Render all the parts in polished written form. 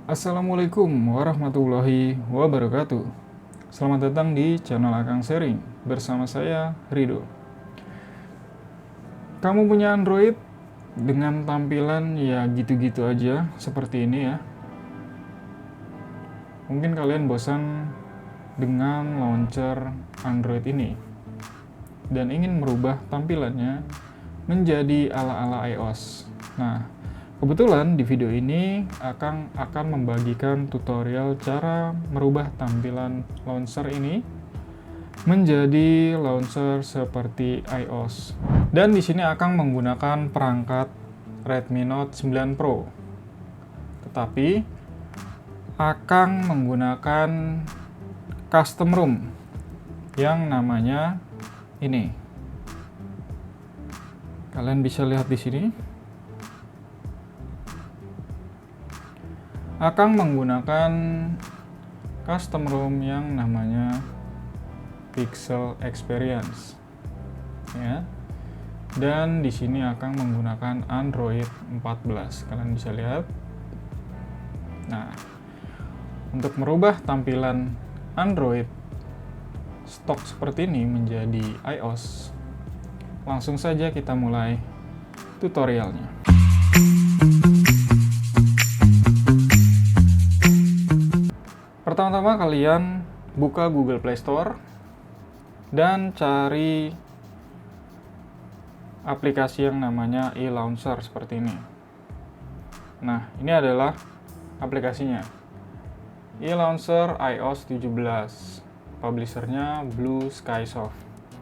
Assalamualaikum warahmatullahi wabarakatuh. Selamat datang di channel Akang Sharing bersama saya Rido. Kamu punya Android dengan tampilan ya gitu-gitu aja seperti ini ya. Mungkin kalian bosan dengan launcher Android ini dan ingin merubah tampilannya menjadi ala-ala iOS. Nah, kebetulan di video ini akan membagikan tutorial cara merubah tampilan launcher ini menjadi launcher seperti iOS. Dan di sini akan menggunakan perangkat Redmi Note 9 Pro. Tetapi akan menggunakan custom ROM yang namanya ini. Kalian bisa lihat di sini. Akan menggunakan custom ROM yang namanya Pixel Experience. Ya. Dan di sini akan menggunakan Android 14. Kalian bisa lihat. Nah, untuk merubah tampilan Android stok seperti ini menjadi iOS, langsung saja kita mulai tutorialnya. Pertama-tama kalian buka Google Play Store dan cari aplikasi yang namanya e-launcher seperti ini. Nah, ini adalah aplikasinya. E-launcher iOS 17. Publishernya Blue Sky Soft.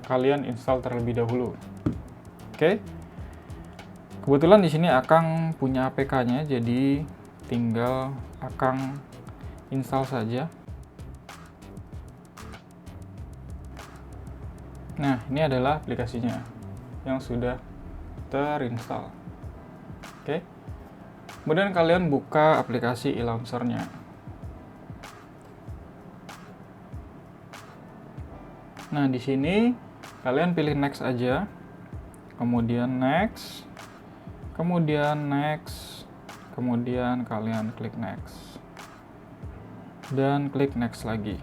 Kalian install terlebih dahulu. Oke. Kebetulan di sini Akang punya APK-nya, jadi tinggal Akang install saja. Nah, ini adalah aplikasinya yang sudah terinstall. Oke. Kemudian kalian buka aplikasi e-launcher-nya. Nah, di sini kalian pilih next aja. Kemudian next. Kemudian next. Kemudian kalian klik next. Dan klik next lagi.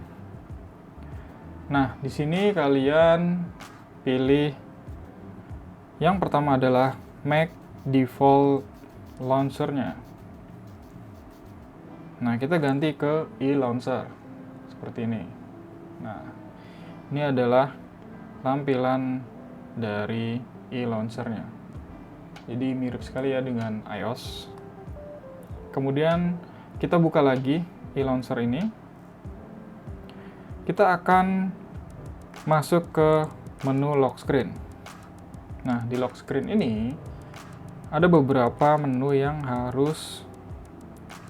Nah, di sini kalian pilih yang pertama adalah make default launcher-nya. Nah, kita ganti ke e-launcher seperti ini. Nah, ini adalah tampilan dari e-launcher-nya. Jadi mirip sekali ya dengan iOS. Kemudian kita buka lagi e-launcher ini. Kita akan masuk ke menu lock screen. Nah, di lock screen ini ada beberapa menu yang harus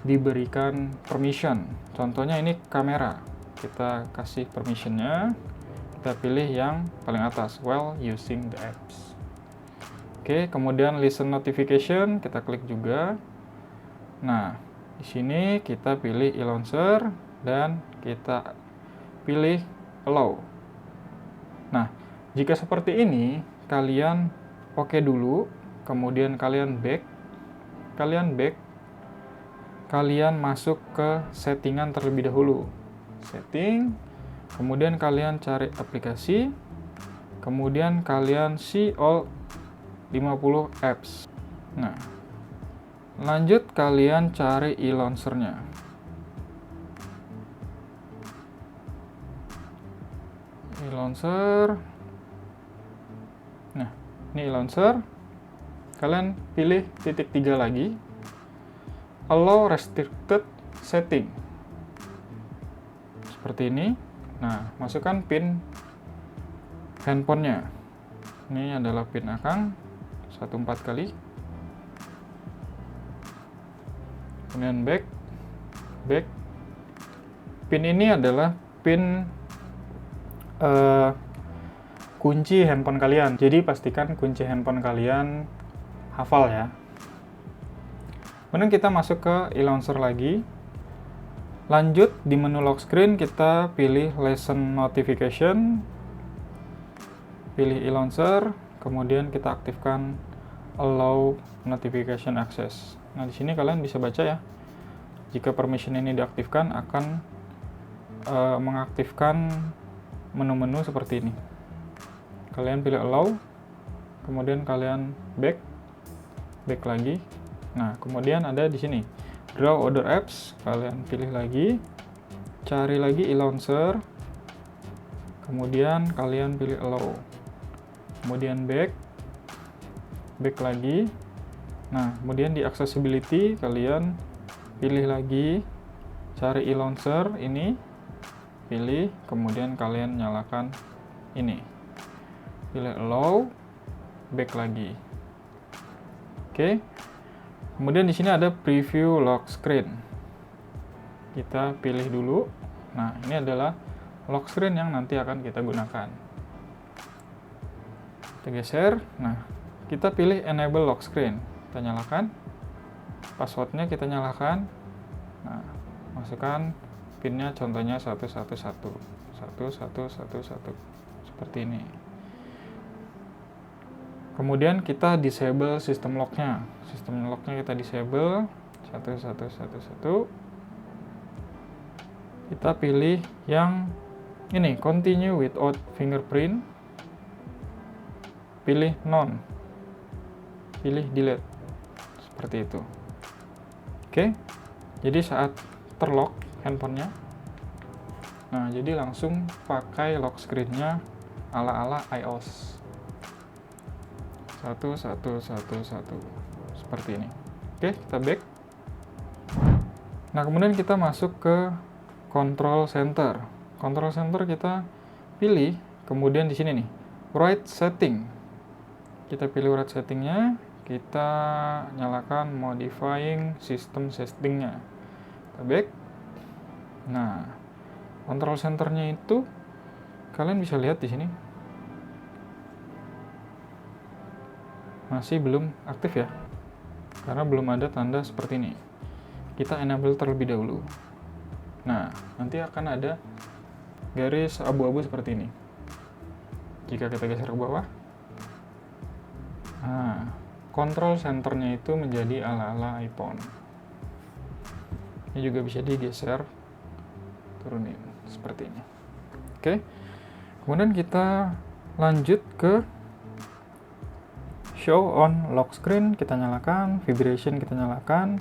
diberikan permission. Contohnya ini kamera. Kita kasih permission-nya. Kita pilih yang paling atas, while using the apps. Oke, kemudian listen notification, kita klik juga. Nah, di sini kita pilih e-launcher dan kita pilih allow. Nah, jika seperti ini, kalian oke dulu, kemudian kalian back, kalian masuk ke settingan terlebih dahulu. Setting, kemudian kalian cari aplikasi, kemudian kalian see all 50 apps. Nah, lanjut kalian cari e-launcher-nya. E-launcher. Nah, ini e-launcher. Kalian pilih titik 3 lagi. Allow restricted setting. Seperti ini. Nah, masukkan PIN handphonenya. Ini adalah PIN Akang 14 kali. Kemudian back. PIN ini adalah PIN kunci handphone kalian. Jadi pastikan kunci handphone kalian hafal ya. Kemudian kita masuk ke e-launcher lagi. Lanjut di menu lock screen kita pilih listen notification, pilih e-launcher, kemudian kita aktifkan allow notification access. Nah, di sini kalian bisa baca ya. Jika permission ini diaktifkan, akan mengaktifkan menu-menu seperti ini. Kalian pilih allow, kemudian kalian back lagi. Nah, kemudian ada di sini draw other apps, kalian pilih lagi, cari lagi e-launcher, kemudian kalian pilih allow, kemudian back lagi. Nah, kemudian di accessibility kalian pilih lagi, cari e-launcher ini, pilih, kemudian kalian nyalakan ini, pilih allow, back lagi. Oke. Kemudian di sini ada preview lock screen. Kita pilih dulu. Nah, ini adalah lock screen yang nanti akan kita gunakan. Kita geser. Nah, kita pilih enable lock screen. Kita nyalakan. Passwordnya kita nyalakan. Nah, masukkan pinnya, contohnya 111 seperti ini. Kemudian kita disable system lock-nya. System lock-nya kita disable 1111. Kita pilih yang ini, continue without fingerprint. Pilih none. Pilih delete. Seperti itu. Oke. Jadi saat terlock handphonenya, nah jadi langsung pakai lock screen-nya ala-ala iOS. 1111 seperti ini. Oke, kita back. Nah, kemudian kita masuk ke control center. Control center kita pilih, kemudian di sini nih, right setting. Kita pilih right settingnya, kita nyalakan modifying system settingnya. Kita back. Nah, control centernya itu kalian bisa lihat di sini. Masih belum aktif ya, karena belum ada tanda seperti ini. Kita enable terlebih dahulu. Nah, nanti akan ada garis abu-abu seperti ini. Jika kita geser ke bawah, nah, control centernya itu menjadi ala-ala iPhone. Ini juga bisa digeser, turunin seperti ini. Oke, kemudian kita lanjut ke show on lock screen, kita nyalakan, vibration kita nyalakan,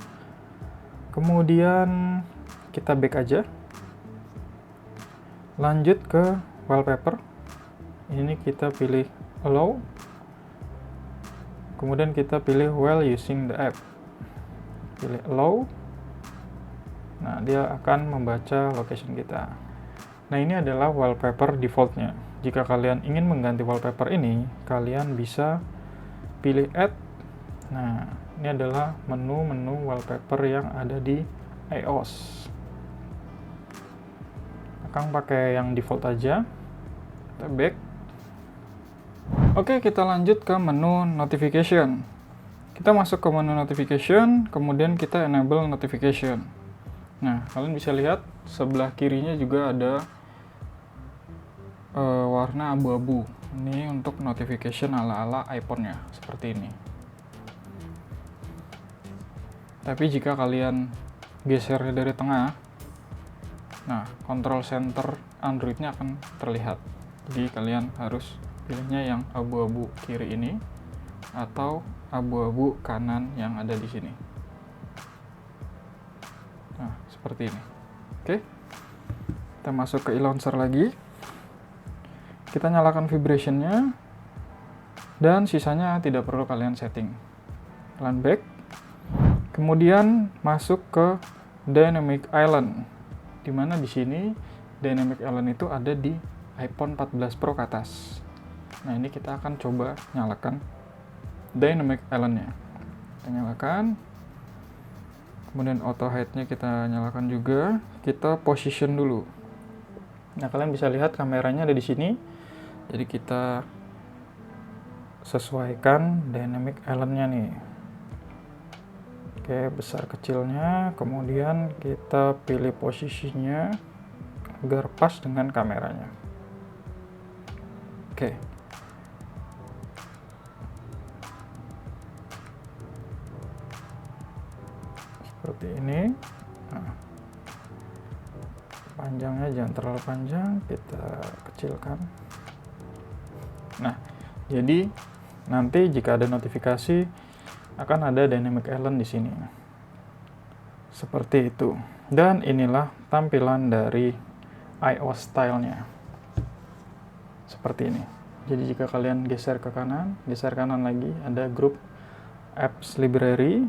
kemudian kita back aja, lanjut ke wallpaper, ini kita pilih allow, kemudian kita pilih while using the app, pilih allow. Nah, dia akan membaca location kita. Nah, ini adalah wallpaper defaultnya. Jika kalian ingin mengganti wallpaper ini, kalian bisa pilih add. Nah, ini adalah menu-menu wallpaper yang ada di iOS. Akang pakai yang default aja. Kita back. Oke, kita lanjut ke menu notification. Kita masuk ke menu notification, kemudian kita enable notification. Nah, kalian bisa lihat sebelah kirinya juga ada warna abu-abu. Ini untuk notification ala-ala iPhone-nya, seperti ini. Tapi jika kalian geser dari tengah, nah, control center Android-nya akan terlihat. Jadi kalian harus pilihnya yang abu-abu kiri ini atau abu-abu kanan yang ada di sini. Nah, seperti ini. Oke. Kita masuk ke e-launcher lagi. Kita nyalakan vibration-nya, dan sisanya tidak perlu kalian setting. Kalian back. Kemudian masuk ke Dynamic Island, di mana di sini Dynamic Island itu ada di iPhone 14 Pro ke atas. Nah, ini kita akan coba nyalakan Dynamic Island-nya. Kita nyalakan. Kemudian auto hide-nya kita nyalakan juga. Kita position dulu. Nah, kalian bisa lihat kameranya ada di sini. Jadi kita sesuaikan dynamic island-nya nih. Oke, besar kecilnya, kemudian kita pilih posisinya agar pas dengan kameranya. Oke. Seperti ini. Nah, panjangnya jangan terlalu panjang, kita kecilkan. Nah, jadi nanti jika ada notifikasi akan ada dynamic island di sini. Seperti itu. Dan inilah tampilan dari iOS style-nya. Seperti ini. Jadi jika kalian geser kanan lagi, ada group apps library.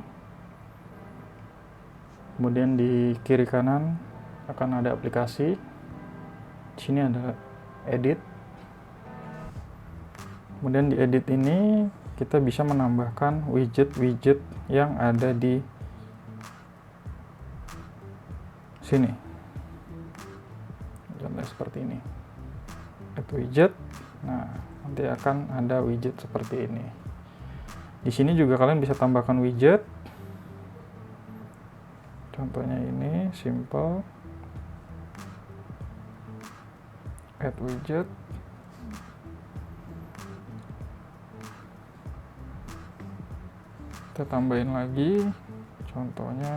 Kemudian di kiri kanan akan ada aplikasi. Di sini ada edit. Kemudian di edit ini kita bisa menambahkan widget-widget yang ada di sini. Contohnya seperti ini. Add widget. Nah, nanti akan ada widget seperti ini. Di sini juga kalian bisa tambahkan widget. Contohnya ini simple. Add widget. Kita tambahin lagi. Contohnya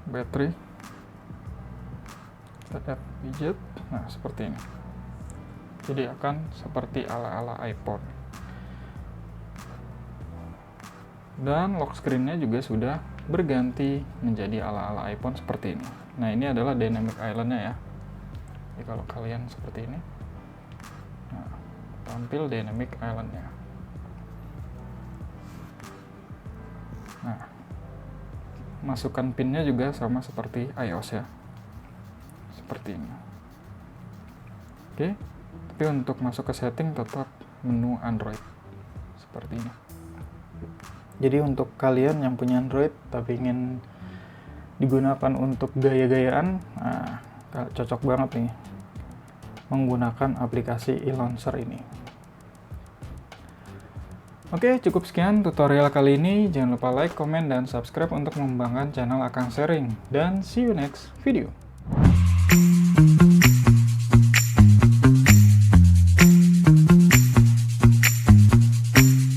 battery. Kita add widget. Nah, seperti ini. Jadi akan seperti ala-ala iPhone. Dan lock screen-nya juga sudah berganti menjadi ala-ala iPhone seperti ini. Nah, ini adalah dynamic island-nya ya. Jadi kalau kalian seperti ini, nah, tampil dynamic island-nya. Nah, masukkan pin-nya juga sama seperti iOS ya. Seperti ini. Oke, tapi untuk masuk ke setting tetap menu Android. Seperti ini. Jadi untuk kalian yang punya Android tapi ingin digunakan untuk gaya-gayaan, nah, cocok banget nih menggunakan aplikasi e-launcher ini. Oke, cukup sekian tutorial kali ini. Jangan lupa like, komen, dan subscribe untuk mengembangkan channel Akang Sharing. Dan see you next video.